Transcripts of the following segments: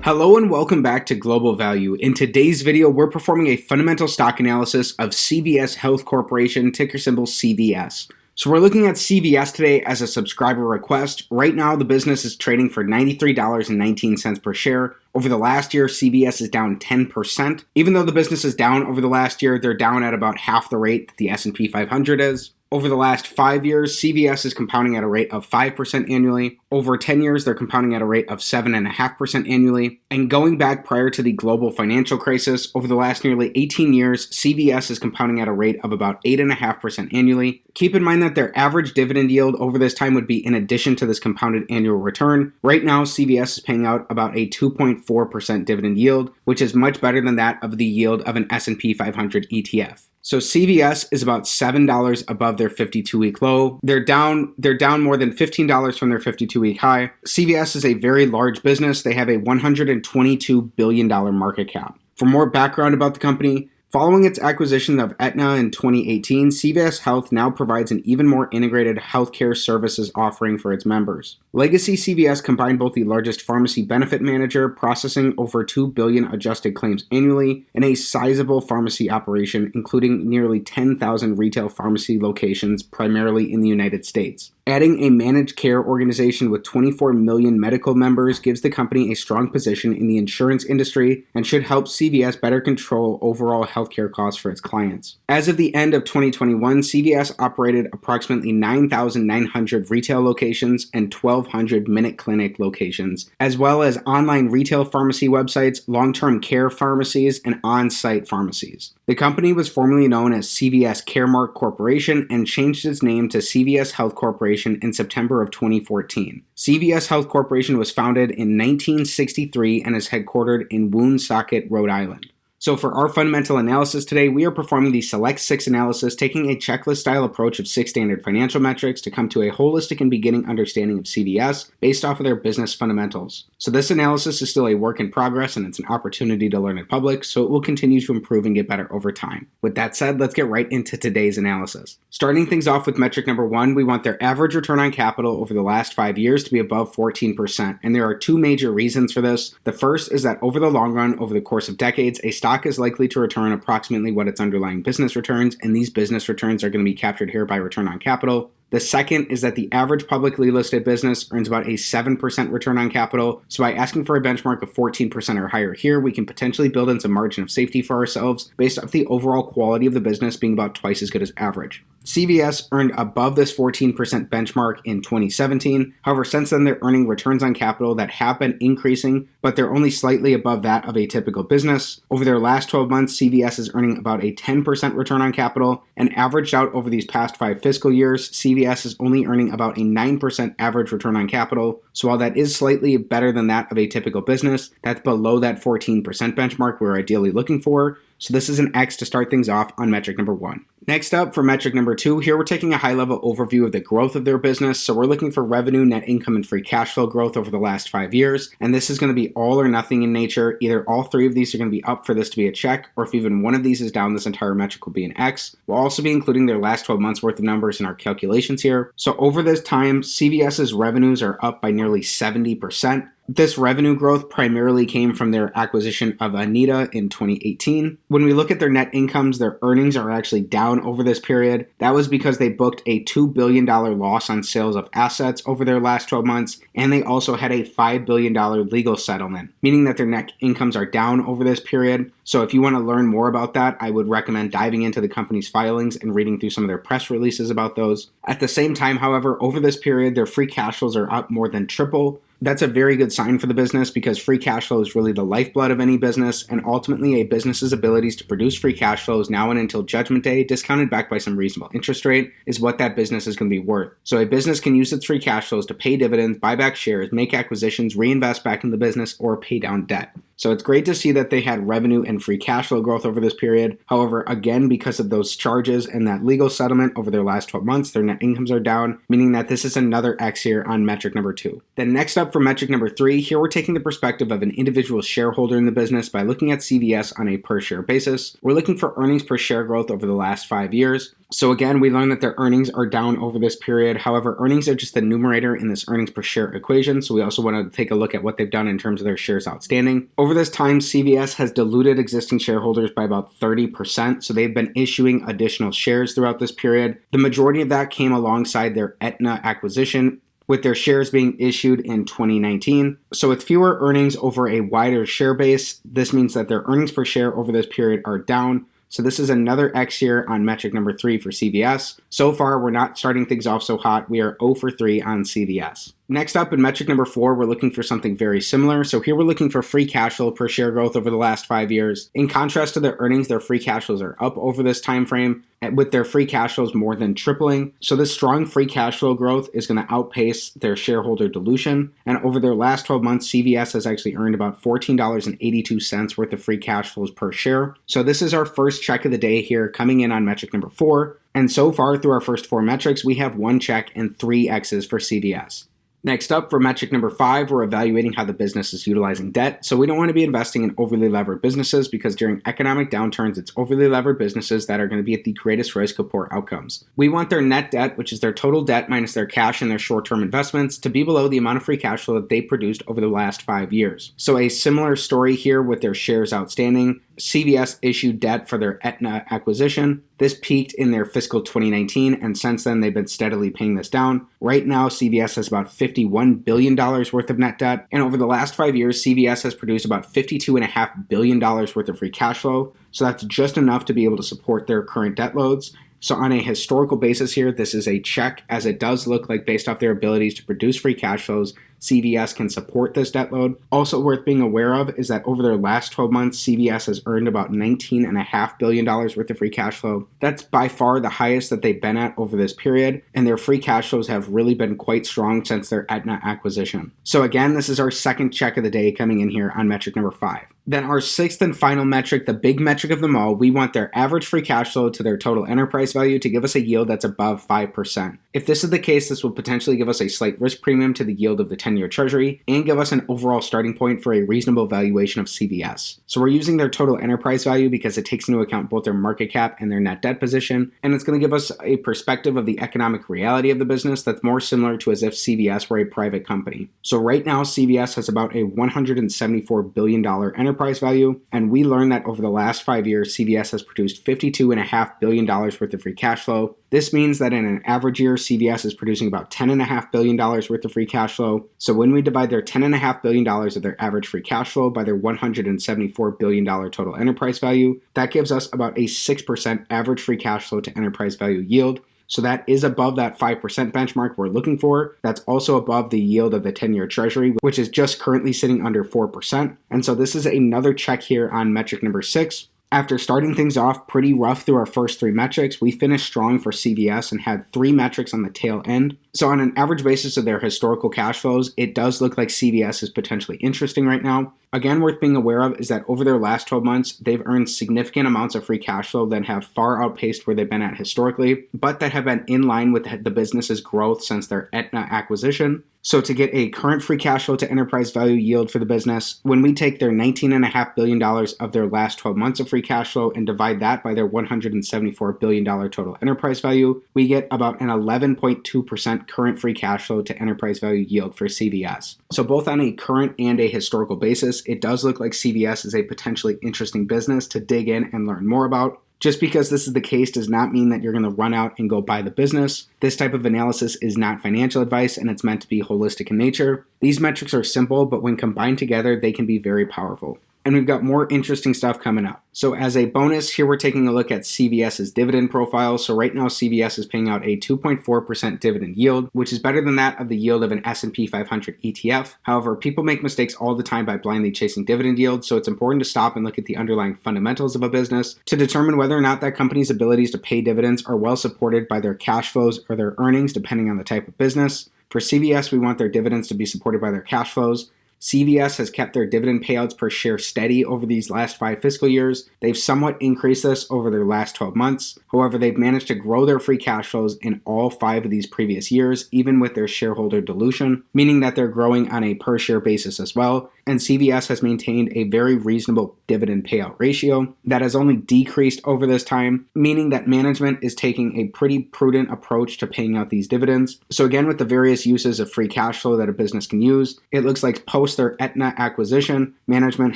Hello and welcome back to Global Value. In today's video, we're performing a fundamental stock analysis of CVS Health Corporation, ticker symbol CVS. So we're looking at CVS today as a subscriber request. Right now, the business is trading for $93.19 per share. Over the last year, CVS is down 10%. Even though the business is down over the last year, they're down at about half the rate that the S&P 500 is. Over the last 5 years, CVS is compounding at a rate of 5% annually. Over 10 years, they're compounding at a rate of 7.5% annually. And going back prior to the global financial crisis, over the last nearly 18 years, CVS is compounding at a rate of about 8.5% annually. Keep in mind that their average dividend yield over this time would be in addition to this compounded annual return. Right now, CVS is paying out about a 2.4% dividend yield, which is much better than that of the yield of an S&P 500 ETF. So CVS is about $7 above their 52-week low. They're down more than $15 from their 52-week high. CVS is a very large business. They have a $122 billion market cap. For more background about the company, following its acquisition of Aetna in 2018, CVS Health now provides an even more integrated healthcare services offering for its members. Legacy CVS combined both the largest pharmacy benefit manager, processing over 2 billion adjusted claims annually, and a sizable pharmacy operation, including nearly 10,000 retail pharmacy locations, primarily in the United States. Adding a managed care organization with 24 million medical members gives the company a strong position in the insurance industry and should help CVS better control overall healthcare costs for its clients. As of the end of 2021, CVS operated approximately 9,900 retail locations and 1,200 Minute Clinic locations, as well as online retail pharmacy websites, long-term care pharmacies, and on-site pharmacies. The company was formerly known as CVS Caremark Corporation and changed its name to CVS Health Corporation in September of 2014. CVS Health Corporation was founded in 1963 and is headquartered in Woonsocket, Rhode Island. So for our fundamental analysis today, we are performing the Select 6 analysis, taking a checklist-style approach of 6 standard financial metrics to come to a holistic and beginning understanding of CVS based off of their business fundamentals. So this analysis is still a work in progress, and it's an opportunity to learn in public, so it will continue to improve and get better over time. With that said, let's get right into today's analysis. Starting things off with metric number 1, we want their average return on capital over the last 5 years to be above 14%, and there are 2 major reasons for this. The first is that over the long run, over the course of decades, a stock is likely to return approximately what its underlying business returns, and these business returns are going to be captured here by return on capital. The second is that the average publicly listed business earns about a 7% return on capital, so by asking for a benchmark of 14% or higher here, we can potentially build in some margin of safety for ourselves based off the overall quality of the business being about twice as good as average. CVS earned above this 14% benchmark in 2017. However, since then, they're earning returns on capital that have been increasing, but they're only slightly above that of a typical business. Over their last 12 months, CVS is earning about a 10% return on capital, and averaged out over these past 5 fiscal years, CVS is only earning about a 9% average return on capital. So while that is slightly better than that of a typical business, that's below that 14% benchmark we're ideally looking for. So this is an X to start things off on metric number 1. Next up, for metric number 2, here we're taking a high-level overview of the growth of their business. So we're looking for revenue, net income, and free cash flow growth over the last 5 years. And this is going to be all or nothing in nature. Either all 3 of these are going to be up for this to be a check, or if even one of these is down, this entire metric will be an X. We'll also be including their last 12 months worth of numbers in our calculations here. So over this time, CVS's revenues are up by nearly 70%. This revenue growth primarily came from their acquisition of Anita in 2018. When we look at their net incomes, their earnings are actually down over this period. That was because they booked a $2 billion loss on sales of assets over their last 12 months, and they also had a $5 billion legal settlement, meaning that their net incomes are down over this period. So if you want to learn more about that, I would recommend diving into the company's filings and reading through some of their press releases about those. At the same time, however, over this period, their free cash flows are up more than triple. That's a very good sign for the business because free cash flow is really the lifeblood of any business, and ultimately a business's abilities to produce free cash flows now and until Judgment Day, discounted back by some reasonable interest rate, is what that business is going to be worth. So a business can use its free cash flows to pay dividends, buy back shares, make acquisitions, reinvest back in the business, or pay down debt. So it's great to see that they had revenue and free cash flow growth over this period. However, again, because of those charges and that legal settlement over their last 12 months, their net incomes are down, meaning that this is another X here on metric number 2. Then next up for metric number 3, here we're taking the perspective of an individual shareholder in the business by looking at CVS on a per share basis. We're looking for earnings per share growth over the last 5 years. So again, we learned that their earnings are down over this period. However, earnings are just the numerator in this earnings per share equation. So we also want to take a look at what they've done in terms of their shares outstanding. Over this time, CVS has diluted existing shareholders by about 30%. So they've been issuing additional shares throughout this period. The majority of that came alongside their Aetna acquisition, with their shares being issued in 2019. So with fewer earnings over a wider share base, this means that their earnings per share over this period are down. So this is another X here on metric number 3 for CVS. So far, we're not starting things off so hot. We are 0 for 3 on CVS. Next up in metric number 4, we're looking for something very similar. So here we're looking for free cash flow per share growth over the last 5 years. In contrast to their earnings, their free cash flows are up over this time frame, with their free cash flows more than tripling. So this strong free cash flow growth is going to outpace their shareholder dilution. And over their last 12 months, CVS has actually earned about $14.82 worth of free cash flows per share. So this is our first check of the day here, coming in on metric number 4. And so far through our first 4 metrics, we have 1 check and 3 X's for CVS. Next up, for metric number 5, we're evaluating how the business is utilizing debt. So we don't want to be investing in overly levered businesses, because during economic downturns, it's overly levered businesses that are going to be at the greatest risk of poor outcomes. We want their net debt, which is their total debt minus their cash and their short-term investments, to be below the amount of free cash flow that they produced over the last 5 years. So a similar story here with their shares outstanding. CVS issued debt for their Aetna acquisition. This peaked in their fiscal 2019, and since then they've been steadily paying this down. Right now, CVS has about $51 billion worth of net debt, and over the last 5 years, CVS has produced about $52.5 billion worth of free cash flow, so that's just enough to be able to support their current debt loads. So on a historical basis here, this is a check, as it does look like, based off their abilities to produce free cash flows, CVS can support this debt load. Also worth being aware of is that over their last 12 months, CVS has earned about $19.5 billion worth of free cash flow. That's by far the highest that they've been at over this period, and their free cash flows have really been quite strong since their Aetna acquisition. So again, this is our second check of the day coming in here on metric number 5. Then our 6th and final metric, the big metric of them all, we want their average free cash flow to their total enterprise value to give us a yield that's above 5%. If this is the case, this will potentially give us a slight risk premium to the yield of the 10-year treasury and give us an overall starting point for a reasonable valuation of CVS. So we're using their total enterprise value because it takes into account both their market cap and their net debt position, and it's going to give us a perspective of the economic reality of the business that's more similar to as if CVS were a private company. So right now, CVS has about a $174 billion enterprise value, and we learned that over the last 5 years, CVS has produced $52.5 billion worth of free cash flow. This means that in an average year, CVS is producing about $10.5 billion worth of free cash flow. So when we divide their $10.5 billion of their average free cash flow by their $174 billion total enterprise value, that gives us about a 6% average free cash flow to enterprise value yield. So that is above that 5% benchmark we're looking for. That's also above the yield of the 10-year treasury, which is just currently sitting under 4%. And so this is another check here on metric number 6. After starting things off pretty rough through our first 3 metrics, we finished strong for CVS and had 3 metrics on the tail end. So on an average basis of their historical cash flows, it does look like CVS is potentially interesting right now. Again, worth being aware of is that over their last 12 months, they've earned significant amounts of free cash flow that have far outpaced where they've been at historically, but that have been in line with the business's growth since their Aetna acquisition. So to get a current free cash flow to enterprise value yield for the business, when we take their $19.5 billion of their last 12 months of free cash flow and divide that by their $174 billion total enterprise value, we get about an 11.2% current free cash flow to enterprise value yield for CVS. So both on a current and a historical basis, it does look like CVS is a potentially interesting business to dig in and learn more about. Just because this is the case does not mean that you're going to run out and go buy the business. This type of analysis is not financial advice, and it's meant to be holistic in nature. These metrics are simple, but when combined together, they can be very powerful. And we've got more interesting stuff coming up. So as a bonus, here we're taking a look at CVS's dividend profile. So right now, CVS is paying out a 2.4% dividend yield, which is better than that of the yield of an S&P 500 ETF. However, people make mistakes all the time by blindly chasing dividend yield, so it's important to stop and look at the underlying fundamentals of a business to determine whether or not that company's abilities to pay dividends are well supported by their cash flows or their earnings, depending on the type of business. For CVS, we want their dividends to be supported by their cash flows. CVS has kept their dividend payouts per share steady over these last 5 fiscal years. They've somewhat increased this over their last 12 months. However, they've managed to grow their free cash flows in all 5 of these previous years, even with their shareholder dilution, meaning that they're growing on a per share basis as well. and CVS has maintained a very reasonable dividend payout ratio that has only decreased over this time, meaning that management is taking a pretty prudent approach to paying out these dividends. So again, with the various uses of free cash flow that a business can use, it looks like post their Aetna acquisition, management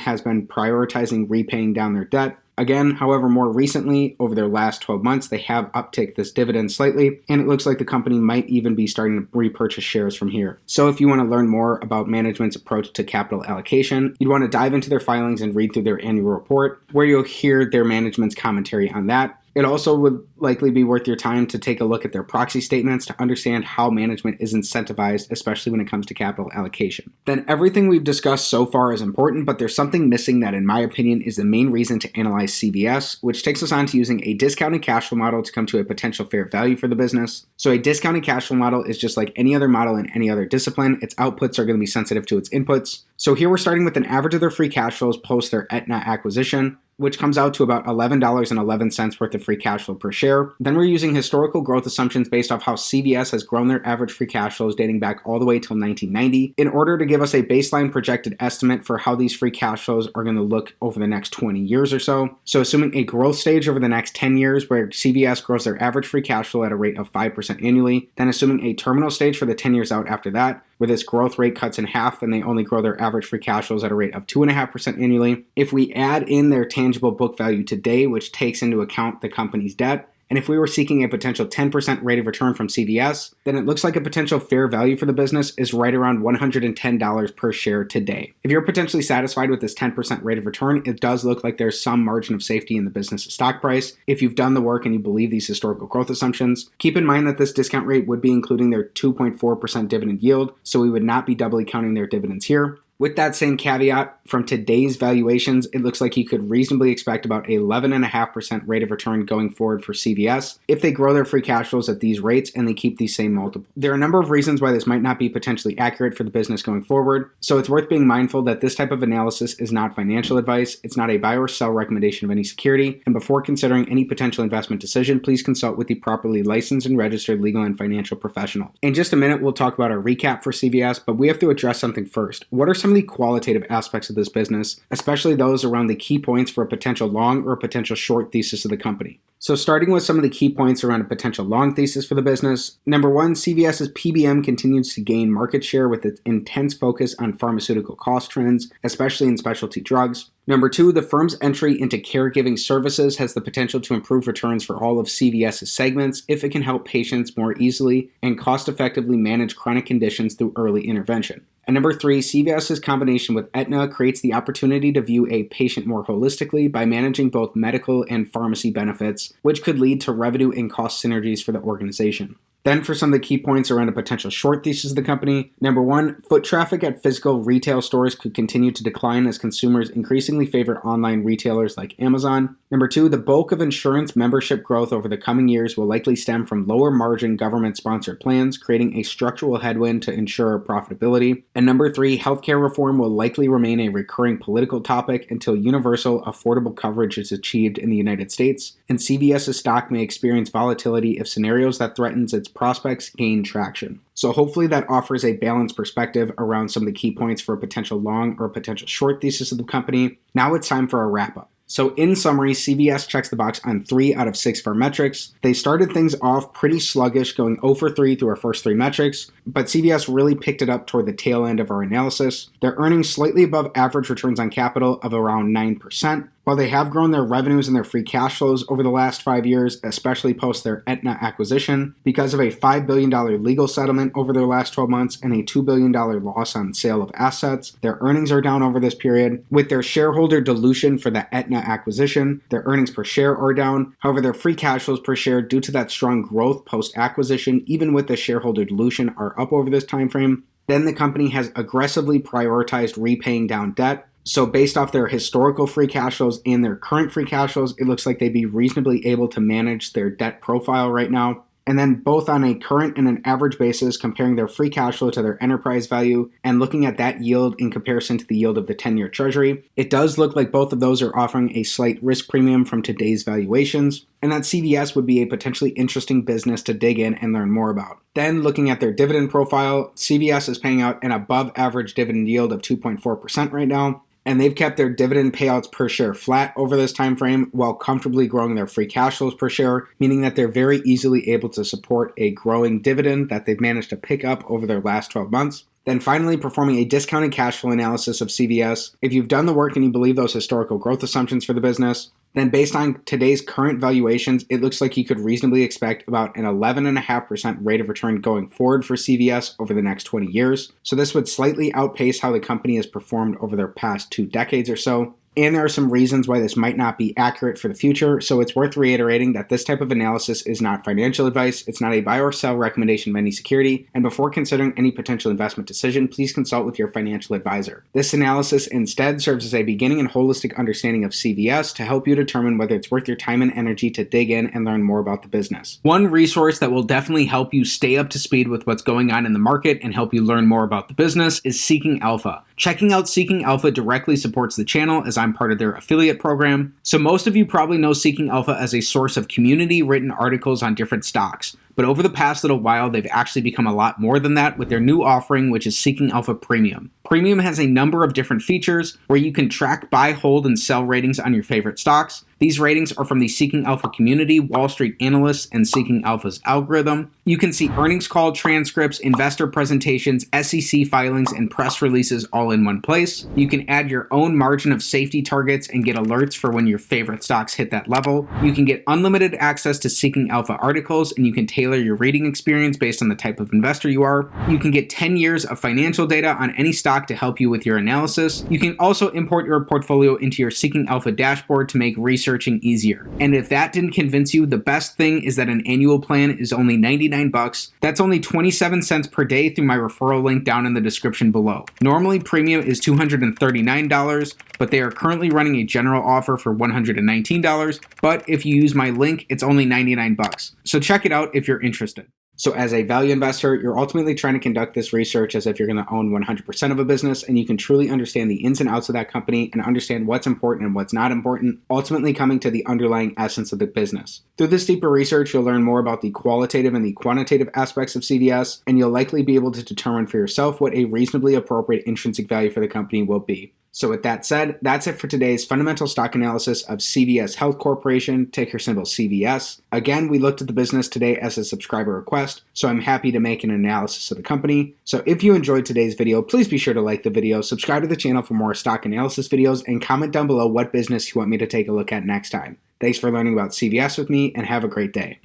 has been prioritizing repaying down their debt. Again, however, more recently, over their last 12 months, they have upticked this dividend slightly, and it looks like the company might even be starting to repurchase shares from here. So if you want to learn more about management's approach to capital allocation, you'd want to dive into their filings and read through their annual report, where you'll hear their management's commentary on that. It also would likely be worth your time to take a look at their proxy statements to understand how management is incentivized, especially when it comes to capital allocation. Then everything we've discussed so far is important, but there's something missing that, in my opinion, is the main reason to analyze CVS, which takes us on to using a discounted cash flow model to come to a potential fair value for the business. So a discounted cash flow model is just like any other model in any other discipline. Its outputs are going to be sensitive to its inputs. So here we're starting with an average of their free cash flows post their Aetna acquisition, which comes out to about $11.11 worth of free cash flow per share. Then we're using historical growth assumptions based off how CVS has grown their average free cash flows dating back all the way till 1990 in order to give us a baseline projected estimate for how these free cash flows are going to look over the next 20 years or so. So assuming a growth stage over the next 10 years where CVS grows their average free cash flow at a rate of 5% annually, then assuming a terminal stage for the 10 years out after that, where this growth rate cuts in half and they only grow their average free cash flows at a rate of 2.5% annually. If we add in their tangible book value today, which takes into account the company's debt, and if we were seeking a potential 10% rate of return from CVS, then it looks like a potential fair value for the business is right around $110 per share today. If you're potentially satisfied with this 10% rate of return, it does look like there's some margin of safety in the business's stock price. If you've done the work and you believe these historical growth assumptions, keep in mind that this discount rate would be including their 2.4% dividend yield, so we would not be doubly counting their dividends here. With that same caveat, from today's valuations, it looks like you could reasonably expect about 11.5% rate of return going forward for CVS if they grow their free cash flows at these rates and they keep these same multiples. There are a number of reasons why this might not be potentially accurate for the business going forward, so it's worth being mindful that this type of analysis is not financial advice, it's not a buy or sell recommendation of any security, and before considering any potential investment decision, please consult with the properly licensed and registered legal and financial professional. In just a minute, we'll talk about our recap for CVS, but we have to address something first. What are some of the qualitative aspects of this business, especially those around the key points for a potential long or a potential short thesis of the company? So starting with some of the key points around a potential long thesis for the business. Number one, CVS's PBM continues to gain market share with its intense focus on pharmaceutical cost trends, especially in specialty drugs. Number two, the firm's entry into caregiving services has the potential to improve returns for all of CVS's segments if it can help patients more easily and cost-effectively manage chronic conditions through early intervention. And number three, CVS's combination with Aetna creates the opportunity to view a patient more holistically by managing both medical and pharmacy benefits, which could lead to revenue and cost synergies for the organization. Then for some of the key points around a potential short thesis of the company. Number one, foot traffic at physical retail stores could continue to decline as consumers increasingly favor online retailers like Amazon. Number two, the bulk of insurance membership growth over the coming years will likely stem from lower margin government-sponsored plans, creating a structural headwind to insurer profitability. And number three, healthcare reform will likely remain a recurring political topic until universal affordable coverage is achieved in the United States, and CVS's stock may experience volatility if scenarios that threatens its prospects gain traction. So hopefully that offers a balanced perspective around some of the key points for a potential long or potential short thesis of the company. Now it's time for a wrap-up. So in summary, CVS checks the box on 3 out of 6 firm metrics. They started things off pretty sluggish, going 0 for 3 through our first 3 metrics, but CVS really picked it up toward the tail end of our analysis. They're earning slightly above average returns on capital of around 9%. While they have grown their revenues and their free cash flows over the last 5 years, especially post their Aetna acquisition, because of a $5 billion legal settlement over their last 12 months and a $2 billion loss on sale of assets, their earnings are down over this period. With their shareholder dilution for the Aetna acquisition, their earnings per share are down. However, their free cash flows per share, due to that strong growth post-acquisition, even with the shareholder dilution, are up over this time frame. Then the company has aggressively prioritized repaying down debt. So based off their historical free cash flows and their current free cash flows, it looks like they'd be reasonably able to manage their debt profile right now. and then both on a current and an average basis, comparing their free cash flow to their enterprise value and looking at that yield in comparison to the yield of the 10-year treasury, it does look like both of those are offering a slight risk premium from today's valuations, and that CVS would be a potentially interesting business to dig in and learn more about. Then looking at their dividend profile, CVS is paying out an above average dividend yield of 2.4% right now, and they've kept their dividend payouts per share flat over this time frame while comfortably growing their free cash flows per share, meaning that they're very easily able to support a growing dividend that they've managed to pick up over their last 12 months. Then finally, performing a discounted cash flow analysis of CVS. If you've done the work and you believe those historical growth assumptions for the business, then based on today's current valuations, it looks like you could reasonably expect about an 11.5% rate of return going forward for CVS over the next 20 years. So this would slightly outpace how the company has performed over their past 2 decades or so. And there are some reasons why this might not be accurate for the future, so it's worth reiterating that this type of analysis is not financial advice, it's not a buy or sell recommendation of any security, and before considering any potential investment decision, please consult with your financial advisor. This analysis instead serves as a beginning and holistic understanding of CVS to help you determine whether it's worth your time and energy to dig in and learn more about the business. One resource that will definitely help you stay up to speed with what's going on in the market and help you learn more about the business is Seeking Alpha. Checking out Seeking Alpha directly supports the channel as I'm part of their affiliate program. So most of you probably know Seeking Alpha as a source of community-written articles on different stocks. But over the past little while, they've actually become a lot more than that with their new offering, which is Seeking Alpha Premium. Premium has a number of different features where you can track buy, hold, and sell ratings on your favorite stocks. These ratings are from the Seeking Alpha community, Wall Street analysts, and Seeking Alpha's algorithm. You can see earnings call transcripts, investor presentations, SEC filings, and press releases all in one place. You can add your own margin of safety targets and get alerts for when your favorite stocks hit that level. You can get unlimited access to Seeking Alpha articles, and you can tailor your reading experience based on the type of investor you are. You can get 10 years of financial data on any stock to help you with your analysis. You can also import your portfolio into your Seeking Alpha dashboard to make researching easier. And if that didn't convince you, the best thing is that an annual plan is only $99. That's only 27 cents per day through my referral link down in the description below. Normally, premium is $239, but they are currently running a general offer for $119. But if you use my link, it's only $99. So check it out if you're interested. So as a value investor, you're ultimately trying to conduct this research as if you're going to own 100% of a business, and you can truly understand the ins and outs of that company and understand what's important and what's not important, ultimately coming to the underlying essence of the business. Through this deeper research, you'll learn more about the qualitative and the quantitative aspects of CVS, and you'll likely be able to determine for yourself what a reasonably appropriate intrinsic value for the company will be. So with that said, that's it for today's fundamental stock analysis of CVS Health Corporation, ticker symbol CVS. Again, we looked at the business today as a subscriber request, so I'm happy to make an analysis of the company. So if you enjoyed today's video, please be sure to like the video, subscribe to the channel for more stock analysis videos, and comment down below what business you want me to take a look at next time. Thanks for learning about CVS with me, and have a great day.